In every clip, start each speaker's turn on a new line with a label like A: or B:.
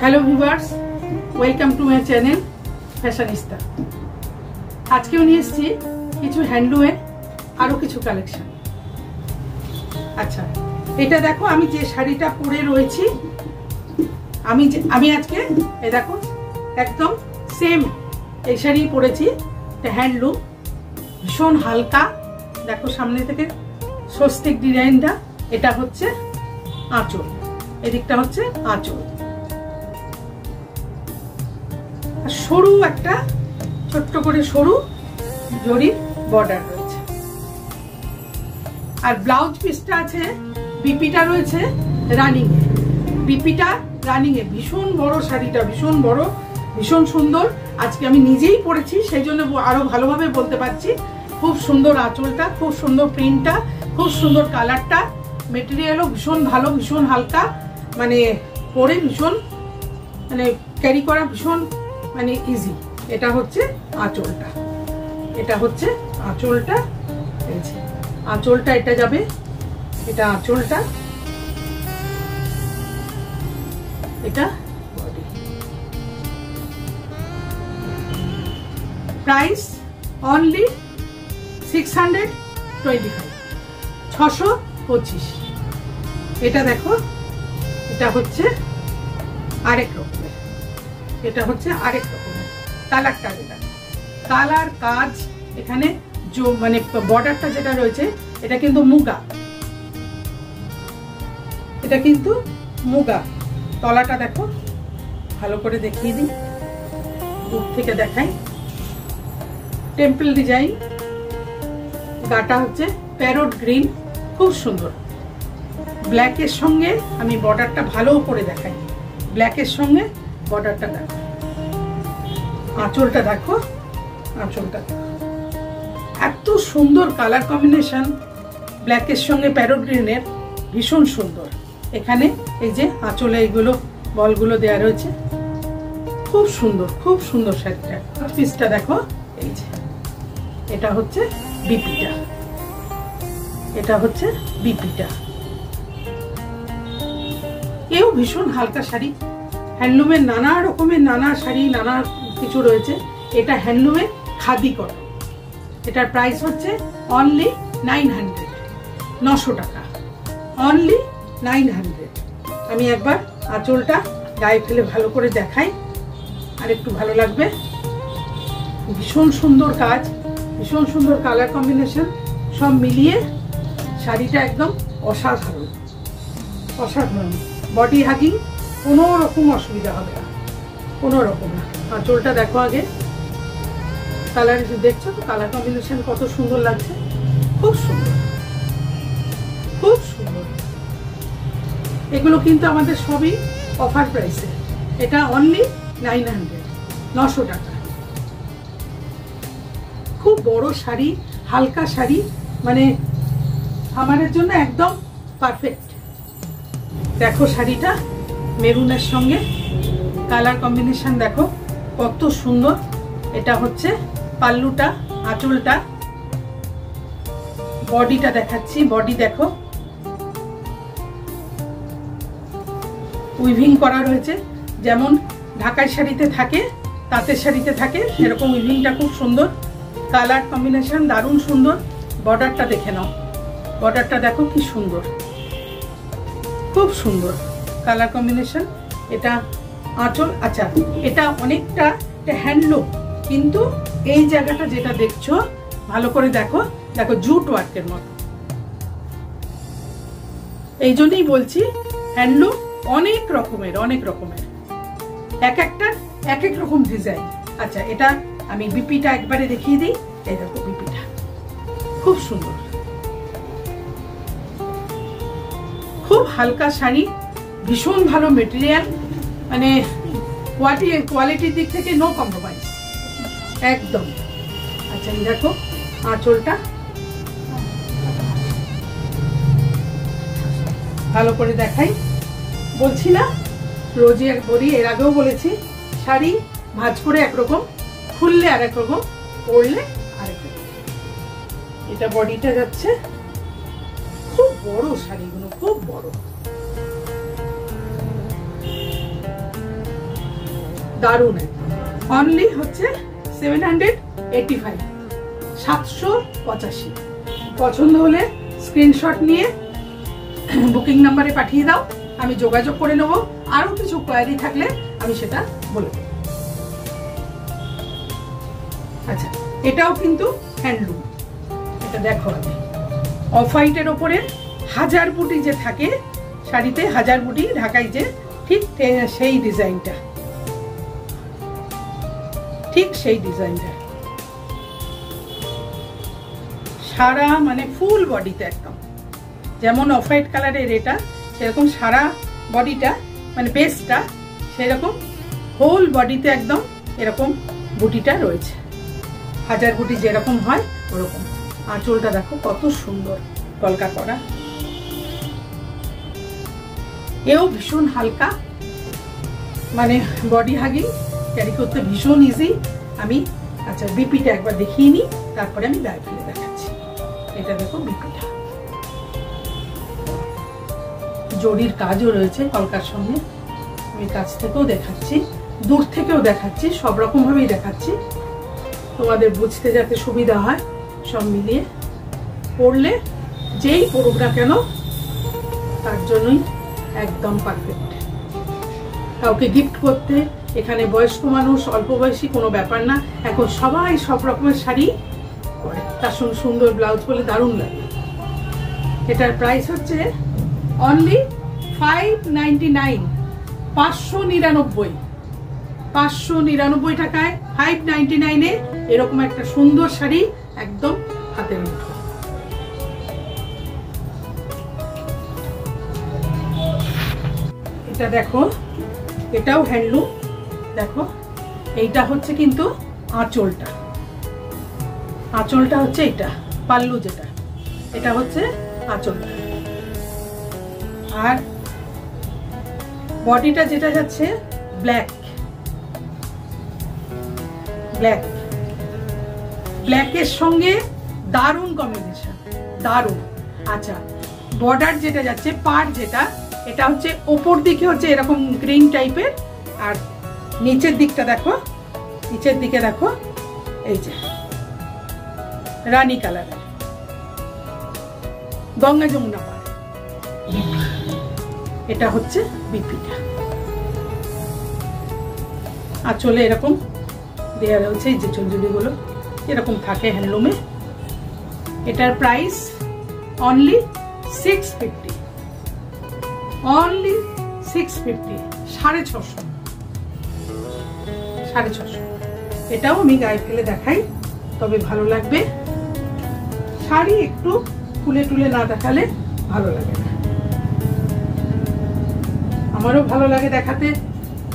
A: Hello viewers, welcome to my channel fashionista. আজকেও নিয়ে এসেছি কিছু হ্যান্ডলুমের আরো কিছু কালেকশন। আচ্ছা, এটা দেখো আমি যে শাড়িটা পরে রয়েছি, আমি আজকে এই দেখো একদম সেম এই শাড়ি পরেছি। এটা হ্যান্ডলুম, ভীষণ হালকা। দেখো সামনে থেকে স্বস্তিক ডিজাইনটা। এটা হচ্ছে আঁচল, এদিকটা হচ্ছে আঁচল। সরু একটা ছোট্ট করে সরু জরির বর্ডার রয়েছে। আর ব্লাউজ পিসটা আছে, বিপিটা রয়েছে রানিং এ। বিপিটা রানিং এ, ভীষণ বড় শাড়িটা, ভীষণ বড়, ভীষণ সুন্দর। আজকে আমি নিজেই পরেছি, সেই জন্য আরো ভালোভাবে বলতে পারছি। খুব সুন্দর আঁচলটা, খুব সুন্দর প্রিন্টটা, খুব সুন্দর কালারটা। মেটেরিয়ালও ভীষণ ভালো, ভীষণ হালকা, মানে পরে ভীষণ মানে ক্যারি করা ভীষণ মানে ইজি। এটা হচ্ছে আঁচলটা, এটা হচ্ছে আঁচলটা, আঁচলটা এটা যাবে, এটা আঁচলটা, এটা বডি। Price only 625, 625। এটা দেখো, এটা হচ্ছে আরেক রকমের, এটা হচ্ছে আরেক রকমের কালারটা। যেটা কালার কাজ এখানে মানে বর্ডারটা যেটা রয়েছে এটা কিন্তু মুগা, এটা কিন্তু মুগা। তলাটা দেখো, ভালো করে দেখিয়ে দিই, দূর থেকে দেখাই। টেম্পল ডিজাইন, গাটা হচ্ছে প্যারট গ্রিন, খুব সুন্দর। ব্ল্যাকের সঙ্গে আমি বর্ডারটা ভালো করে দেখাই, ব্ল্যাকের সঙ্গে বর্ডারটা দেখো। আঁচলটা দেখো, আঁচলটা দেখো, এত সুন্দর কালার কম্বিনেশন ব্ল্যাকের সঙ্গে প্যারট গ্রিনের, ভীষণ সুন্দর। এখানে এই যে আঁচলে এইগুলো বলগুলো দেওয়া রয়েছে, খুব সুন্দর, খুব সুন্দর শাড়িটা। পিসটা দেখো, এই যে এটা হচ্ছে বিপিটা, এটা হচ্ছে বিপিটা। এও ভীষণ হালকা শাড়ি। হ্যান্ডলুমের নানা রকমের নানা শাড়ি, নানা কিছু রয়েছে। এটা হ্যান্ডলুমের খাদি কটন। এটার প্রাইস হচ্ছে অনলি 900, 900 টাকা, অনলি 900। আমি একবার আঁচলটা গায়ে ফেলে ভালো করে দেখাই, আর একটু ভালো লাগবে। ভীষণ সুন্দর কাজ, ভীষণ সুন্দর কালার কম্বিনেশন, সব মিলিয়ে শাড়িটা একদম অসাধারণ, অসাধারণ। বডি হাগিং কোনো রকম অসুবিধা হবে না, কোনো রকম না। আঁচলটা দেখো আগে, কালার দেখছো তো, কালার কম্বিনেশন কত সুন্দর লাগছে, খুব সুন্দর, খুব সুন্দর। এগুলো কিন্তু আমাদের সবই অফার প্রাইসে। এটা অনলি 900, 900 টাকা। খুব বড় শাড়ি, হালকা শাড়ি, মানে আমাদের জন্য একদম পারফেক্ট। দেখো শাড়িটা মেরুনের সঙ্গে কালার কম্বিনেশন দেখো কত সুন্দর। এটা হচ্ছে পাল্লুটা, আঁচলটা, বডিটা দেখাচ্ছি। বডি দেখো, উইভিং করা রয়েছে, যেমন ঢাকাই শাড়িতে থাকে, তাঁতের শাড়িতে থাকে, সেরকম উইভিংটা খুব সুন্দর। কালার কম্বিনেশন দারুণ সুন্দর। বর্ডারটা দেখে নাও, বর্ডারটা দেখো কি সুন্দর, খুব সুন্দর কালার কম্বিনেশন। এটা আঁচল। আচ্ছা, এটা অনেকটা হ্যান্ডলুম, কিন্তু এই জায়গাটা যেটা দেখছো ভালো করে দেখো, দেখো জুট ওয়ার্কের মতো। এই জন্যই বলছি হ্যান্ডলুম অনেক রকমের, অনেক রকমের, এক একটা এক এক রকম ডিজাইন। আচ্ছা, এটা আমি বিপিটা একবারে দেখিয়ে দিই। এই দেখো বিপিটা খুব সুন্দর, খুব হালকা শাড়ি, ভীষণ ভালো মেটেরিয়াল, মানে কোয়ালিটির দিক থেকে নো কম্প্রোমাইজ একদম। আচ্ছা, এই দেখো আঁচলটা ভালো করে দেখাই। বলছি না, রোজই বলি, এর আগেও বলেছি, শাড়ি ভাঁজ করে একরকম, খুললে আর এক রকম, পরলে আরেক রকম। এটা বডিটা যাচ্ছে, খুব বড় শাড়িগুলো, খুব বড়। দারুণ। অনলি হচ্ছে 785, 785। পছন্দ হলে স্ক্রিনশট নিয়ে বুকিং নাম্বারে পাঠিয়ে দাও, আমি যোগাযোগ করে নেবো। আরো কিছু কোয়ারি থাকলে আমি সেটা বলে দেবো। আচ্ছা, এটাও কিন্তু হ্যান্ডলুম। এটা দেখো, আমি অফ হোয়াইটের ওপরে হাজার বুটি যে থাকে শাড়িতে, হাজার বুটি ঢাকাই যে, ঠিক সেই ডিজাইনটা, ঠিক সেই ডিজাইনটা সারা মানে ফুল বডিতে একদম, যেমন অফ হোয়াইট কালারের এটা সেরকম সারা বডিটা মানে বেসটা সেরকম হোল বডিতে একদম এরকম বুটিটা রয়েছে, হাজার বুটি যেরকম হয় ওরকম। আঁচলটা দেখো কত সুন্দর কলকা করা, এও ভীষণ হালকা, মানে বডি হাগিং ক্যারি করতে ভীষণ ইজি। আমি আচ্ছা বিপিটা একবার দেখিয়ে নিই, তারপরে আমি গায়ে ফেলে দেখাচ্ছি। এটা দেখো বিপিটা, জরির কাজও রয়েছে কলকার সঙ্গে। আমি কাছ থেকেও দেখাচ্ছি, দূর থেকেও দেখাচ্ছি, সব রকম ভাবেই দেখাচ্ছি তোমাদের বুঝতে যাতে সুবিধা হয়। সব মিলিয়ে পরলে যেই পরুক না কেন তার জন্যই একদম পারফেক্ট। কাউকে গিফট করতে, এখানে বয়স্ক মানুষ অল্প বয়সী কোনো ব্যাপার না, এখন সবাই সব রকমের শাড়ি পরে, তার সঙ্গে সুন্দর ব্লাউজ পরলে দারুণ লাগে। এটার প্রাইস হচ্ছে অনলি 599, 599, 599 টাকায় 599-এ এরকম একটা সুন্দর শাড়ি একদম হাতের মুঠো। এটা দেখো, এটাও হ্যান্ডলুম। দেখো এইটা হচ্ছে কিন্তু আঁচলটা, আঁচলটা হচ্ছে এটা, পাল্লু যেটা, এটা হচ্ছে আঁচলটা। আর বডিটা যেটা যাচ্ছে ব্ল্যাক, ব্ল্যাক, ব্ল্যাকের সঙ্গে দারুণ কম্বিনেশন, দারুণ। আচ্ছা, বর্ডার যেটা যাচ্ছে, পাড় যেটা, এটা হচ্ছে ওপর দিকে হচ্ছে এরকম গ্রিন টাইপের, আর নিচের দিকটা দেখো, নিচের দিকে দেখো এই যে রানী কালারের গঙ্গা যমুনা পাড়, এটা হচ্ছে বিপিটা। আঁচলে এরকম দেয়া রয়েছে, এই যে চঞ্জুলিগুলো এরকম থাকে হ্যান্ডলুমে। এটার প্রাইস অনলি 650, অনলি 650, 650, 650। এটাও আমি গায়ে ফেলে দেখাই, তবে ভালো লাগবে। শাড়ি একটু খুলে টুলে না দেখালে ভালো লাগে না। আমারও ভালো লাগে দেখাতে,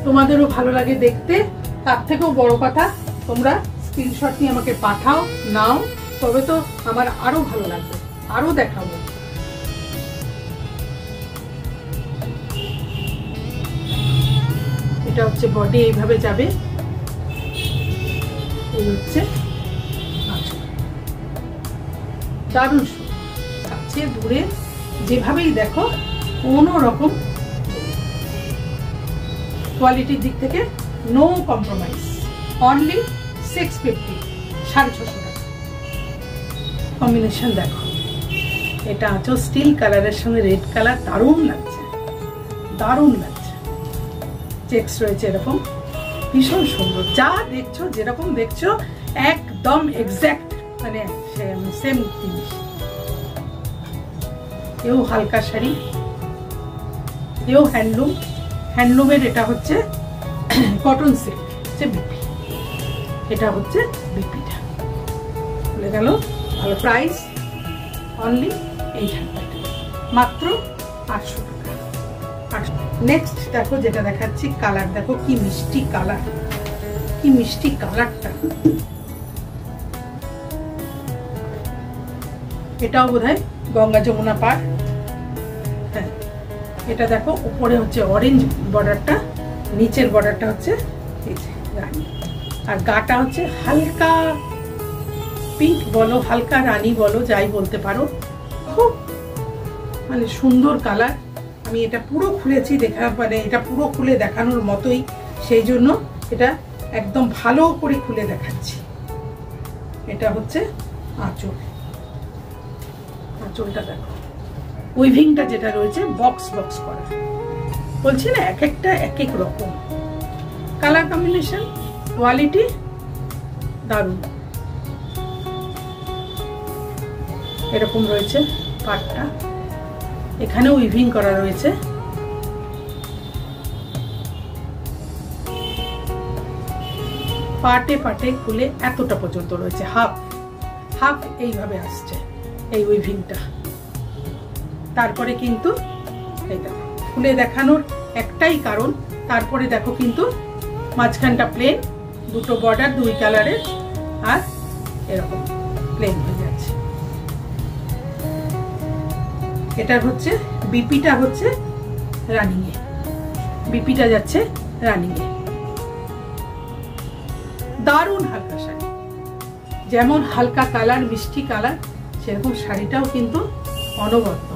A: তোমাদেরও ভালো লাগে দেখতে। তার থেকেও বড় কথা, তোমরা স্ক্রিনশট নিয়ে আমাকে পাঠাও, নাও, তবে তো আমার আরো ভালো লাগবে, আরো দেখাবো। এটা হচ্ছে বডি, এইভাবে যাবে, এই হচ্ছে দারুণ সুন্দর। কাছে দূরে যেভাবেই দেখো কোনো রকম কোয়ালিটির দিক থেকে নো কম্প্রোমাইজ। অনলি 650, 650 টাকা। কম্বিনেশন দেখো, এটা আঁচল স্টিল কালারের সঙ্গে রেড কালার, দারুণ লাগছে, দারুণ লাগছে। চেক্স রয়েছে এরকম, ভীষণ সুন্দর। যা দেখছো, যেরকম দেখছো একদম এক্সাক্ট, মানে সেম জিনিস। এও হালকা শাড়ি, এও হ্যান্ডলুম। হ্যান্ডলুমের এটা হচ্ছে কটন সিল্ক, হচ্ছে বিপি, এটা হচ্ছে বিপিটা। বলে গেল ভালো। প্রাইস অনলি 800, মাত্র 800 টাকা। নেক্সট দেখো যেটা দেখাচ্ছি, কালার দেখো কি মিষ্টি কালার, কি মিষ্টি কালারটা। এটাও বোধহয় গঙ্গা যমুনা পাড়। হ্যাঁ, এটা দেখো উপরে হচ্ছে অরেঞ্জ বর্ডারটা, নিচের বর্ডারটা হচ্ছে এই যে রানী, আর গাটা হচ্ছে হালকা পিঙ্ক বলো, হালকা রানী বলো, যাই বলতে পারো। খুব মানে সুন্দর কালার। আমি এটা পুরো খুলেছি দেখা, মানে এটা পুরো খুলে দেখানোর মতোই, সেই জন্য এটা একদম ভালো করে খুলে দেখাচ্ছি। এটা হচ্ছে আঁচল। আঁচলটা দেখো, উইভিংটা যেটা রয়েছে বক্স বক্স করা, বলছি না এক একটা এক এক রকম কালার কম্বিনেশন, কোয়ালিটি দারুণ। এরকম রয়েছে পাটটা, এখানে উইভিং করা রয়েছে। পাটে পাটে খুলে এতটা পর্যন্ত রয়েছে, হাফ হাফ এইভাবে আসছে এই উইভিংটা। তারপরে কিন্তু এটা খুলে দেখানোর একটাই কারণ, তারপরে দেখো কিন্তু মাঝখানটা প্লেন, দুটো বর্ডার দুই কালারের, আর এরকম প্লেন হয়ে যাচ্ছে। এটা হচ্ছে বিপিটা হচ্ছে রানিং এ, বিপিটা যাচ্ছে রানিং এ। দারুণ হালকা শাড়ি, যেমন হালকা কালার মিষ্টি কালার, সেরকম শাড়িটাও কিন্তু অনবদ্য,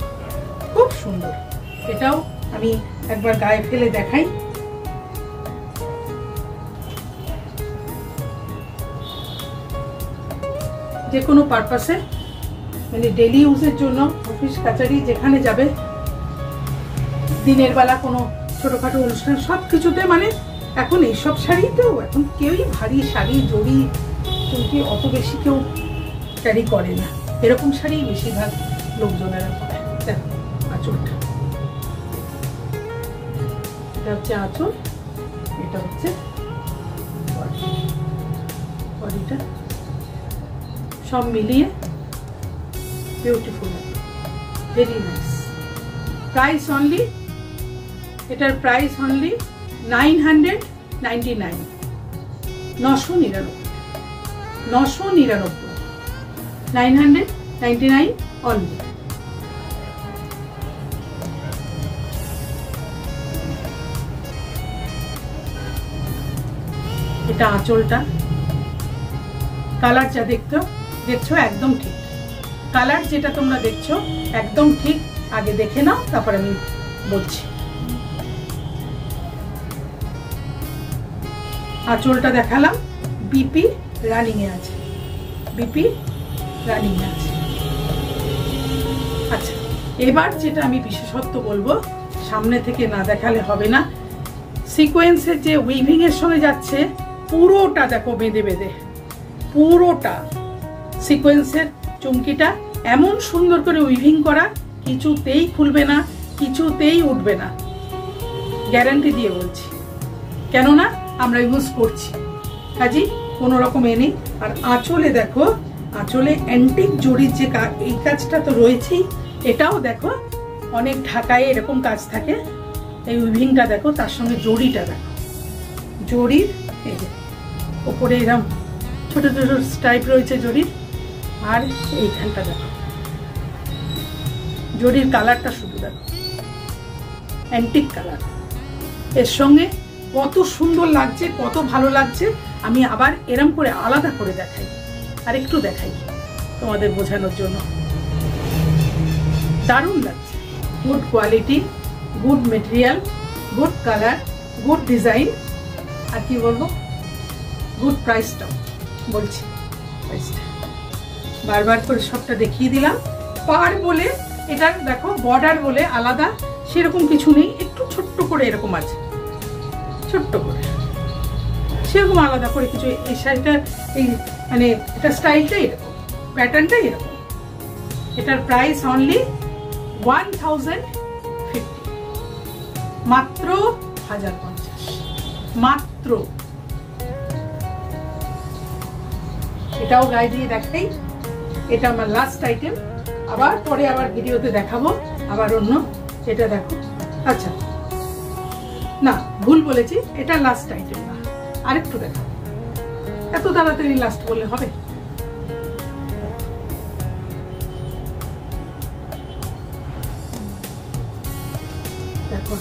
A: খুব সুন্দর। এটাও আমি একবার গায়ে ফেলে দেখাই। যে কোনো পারপাসে, মানে ডেলি ইউজের জন্য, অফিস কাচারি যেখানে যাবে, দিনের বেলা কোনো ছোটখাটো অনুষ্ঠান, সব কিছুতে, মানে এখন এইসব শাড়িতেও এখন কেউই ভারী শাড়ি জড়ি চুমকি অত বেশি কেউ ক্যারি করে না, এরকম শাড়ি বেশিরভাগ লোকজনেরা পরে। দেখো আঁচলটা, এটা হচ্ছে আঁচল, এটা হচ্ছে বডিটা, সব মিলিয়ে beautiful, very nice. Price only, এটার প্রাইস অনলি 999, 999, 999 অনলি। এটা আঁচলটা, কালার যা দেখছো একদম ঠিক, কালার যেটা তোমরা দেখছো একদম ঠিক, আগে দেখে নাও তারপর আমি বলছি। আঁচলটা দেখালাম, বিপি রানিং এ আছে, বিপি রানিং এ আছে। আচ্ছা, এবার যেটা আমি বিশেষত্ব বলবো, সামনে থেকে না দেখালে হবে না, সিকোয়েন্সের যে উইভিং এর সঙ্গে যাচ্ছে, পুরোটা দেখো বেঁধে বেঁধে, পুরোটা সিকোয়েন্সের চুমকিটা এমন সুন্দর করে উইভিং করা, কিছুতেই খুলবে না, কিছুতেই উঠবে না, গ্যারান্টি দিয়ে বলছি, কেননা আমরা ইউজ করছি, কাজী কোনো রকম এনে। আর আঁচলে দেখো, আঁচলে অ্যান্টিক জড়ির যে এই কাজটা তো রয়েছেই, এটাও দেখো অনেক ঢাকায় এরকম কাজ থাকে। এই উইভিংটা দেখো, তার সঙ্গে জড়িটা দেখো, জড়ির এই যে ওপরে এরকম ছোট ছোট স্ট্রাইপ রয়েছে জড়ির, আর এইখানটা দেখো জড়ির কালারটা শুধু দেখো, অ্যান্টিক কালার, এর সঙ্গে কত সুন্দর লাগছে, কত ভালো লাগছে। আমি আবার এরম করে আলাদা করে দেখাই, আর একটু দেখাই তোমাদের বোঝানোর জন্য। দারুণ লাগছে, good quality, good material, good colour, good design, আর কি বলবো, গুড প্রাইসটাও বলছি। প্রাইসটা বারবার করে সবটা দেখিয়ে দিলাম। পার বলে এটা দেখো, বর্ডার বলে আলাদা সেরকম কিছু নেই, একটু ছোট্ট করে এরকম আছে, ছোট্ট করে, সেরকম আলাদা করে কিছু। এই শাড়িটার এই মানে এটা স্টাইলটা এরকম, প্যাটার্নটা এরকম। এটার প্রাইস অনলি 1050, মাত্র 1050, মাত্র। এটাও গায়ে দিয়ে দেখাই, এটা আমার লাস্ট আইটেম, আবার পরে আবার ভিডিওতে দেখাবো আবার অন্য। এটা দেখো, আচ্ছা না ভুল বলেছি, এটা লাস্ট আইটেম না, আরেকটু দেখো, এত তাড়াতাড়ি লাস্ট বললে হবে। দেখো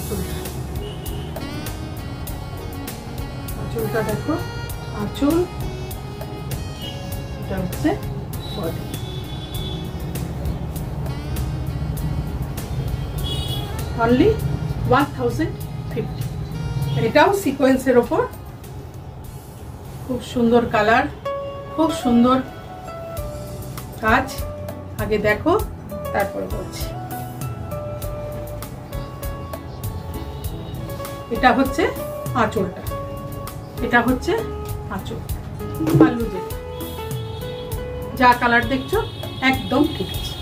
A: আঁচলটা দেখো, আঁচল, এটা হচ্ছে বডি। অনলি 1050, এটাও সিকোয়েন্সের ওপর খুব সুন্দর কালার, খুব সুন্দর কাজ। আগে দেখো তারপরে বলছি। এটা হচ্ছে আঁচলটা, এটা হচ্ছে আঁচল। পাল্লু যা কালার দেখছো একদম ঠিক আছে।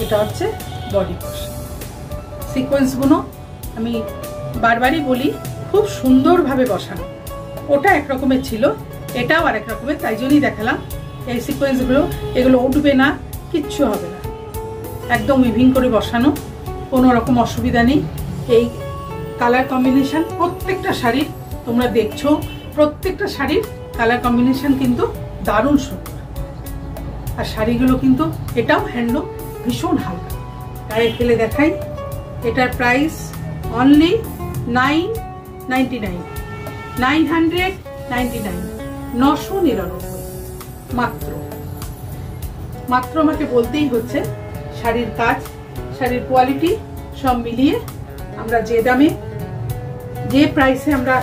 A: এটা হচ্ছে বডি পোর্শন। সিকোয়েন্স গুলো আমি বারবারই বলি খুব সুন্দরভাবে বসানো। ওটা এক রকমের ছিল, এটাও আরেক রকমের, তাই জন্যই দেখালাম। এই সিকোয়েন্স গুলো এগুলো উঠবে না, কিচ্ছু হবে না, একদম উইভিং করে বসানো, কোনো রকম অসুবিধা নেই। এই কালার কম্বিনেশন প্রত্যেকটা শাড়ির তোমরা দেখছো, প্রত্যেকটা শাড়ির কালার কম্বিনেশন কিন্তু দারুণ সুন্দর। আর শাড়িগুলো কিন্তু এটাও হ্যান্ডলুম, ভীষণ হালকা। গায়ে ফেলে দেখাই। এটার প্রাইস অনলি 999, 999 মাত্র। মাত্র আমাকে বলতেই হচ্ছে। শাড়ির কাজ, শাড়ির কোয়ালিটি সব মিলিয়ে আমরা যে দামে যে প্রাইসে আমরা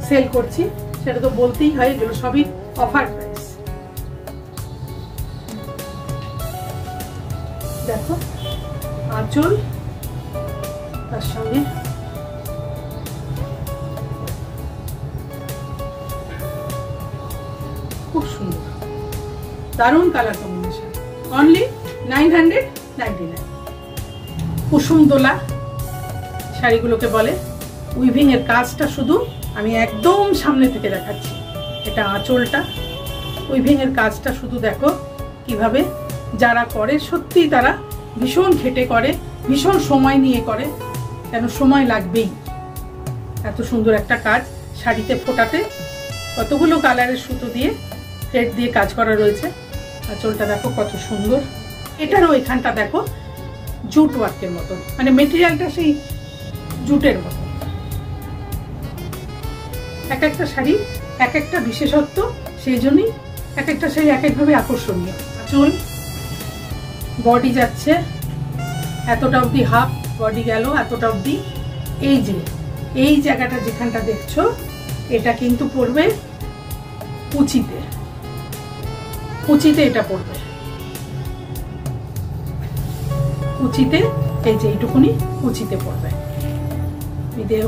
A: সেল করছি সেটা তো বলতেই হয়, এগুলো সবই অফার প্রাইস। দেখো আঁচল, তার সঙ্গে খুব সুন্দর দারুণ কালার কম্বিনেশন। অনলি 999। কুসুম দোলা শাড়িগুলোকে বলে। উইভিং এর কাজটা শুধু আমি একদম সামনে থেকে দেখাচ্ছি। এটা আঁচলটা, উইভিং এর কাজটা শুধু দেখো কিভাবে যারা করে, সত্যি তারা ভীষণ খেটে করে, ভীষণ সময় নিয়ে করে, কেন সময় লাগবেই। এত সুন্দর একটা কাজ শাড়িতে ফোটাতে কতগুলো কালারের সুতো দিয়ে থ্রেড দিয়ে কাজ করা রয়েছে। আঁচলটা দেখো কত সুন্দর। এটারও এখানটা দেখো জুট ওয়ার্কের মতো, মানে মেটেরিয়ালটা সেই জুটের মতো। এক একটা শাড়ি এক একটা বিশেষত্ব, সেই জন্যই এক একটা শাড়ি এক একভাবে আকর্ষণীয়। আঁচল, বডি যাচ্ছে এতটা অবধি, হাফ বডি গেল এতটা অবধি। এই যে এই জায়গাটা যেখানটা দেখছো এটা কিন্তু পড়বে কুচিতে, কুচিতে এটা পড়বে কুচিতে। এই যে এইটুকুনি কুচিতে পড়বে,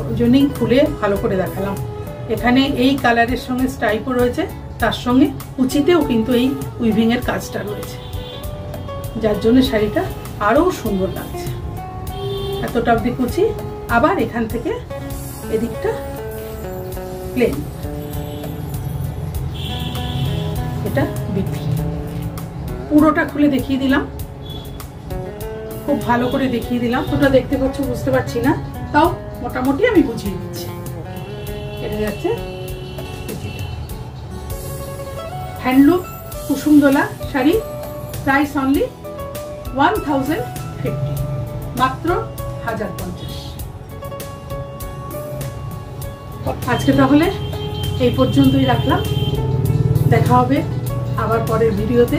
A: ওই জন্যই খুলে ভালো করে দেখালাম। এখানে এই কালারের সঙ্গে স্ট্রাইপও রয়েছে, তার সঙ্গে কুচিতেও কিন্তু এই উইভিং এর কাজটা রয়েছে, যার জন্য শাড়িটা আরো সুন্দর লাগছে। এতটা অবধি কুচি, আবার এখান থেকে এদিকটা প্লেন। এটা বিক্রি। পুরোটা খুলে দেখিয়ে দিলাম, খুব ভালো করে দেখিয়ে দিলাম। ওটা দেখতে পাচ্ছ বুঝতে পারছি না, তাও মোটামুটি আমি বুঝিয়ে দিচ্ছি। এটা যাচ্ছে হ্যান্ডলুম কুসুম দোলা শাড়ি, প্রাইস অনলি 1050, মাত্র 1050। আজকে তাহলে এই পর্যন্তই রাখলাম, দেখা হবে আবার পরের ভিডিওতে।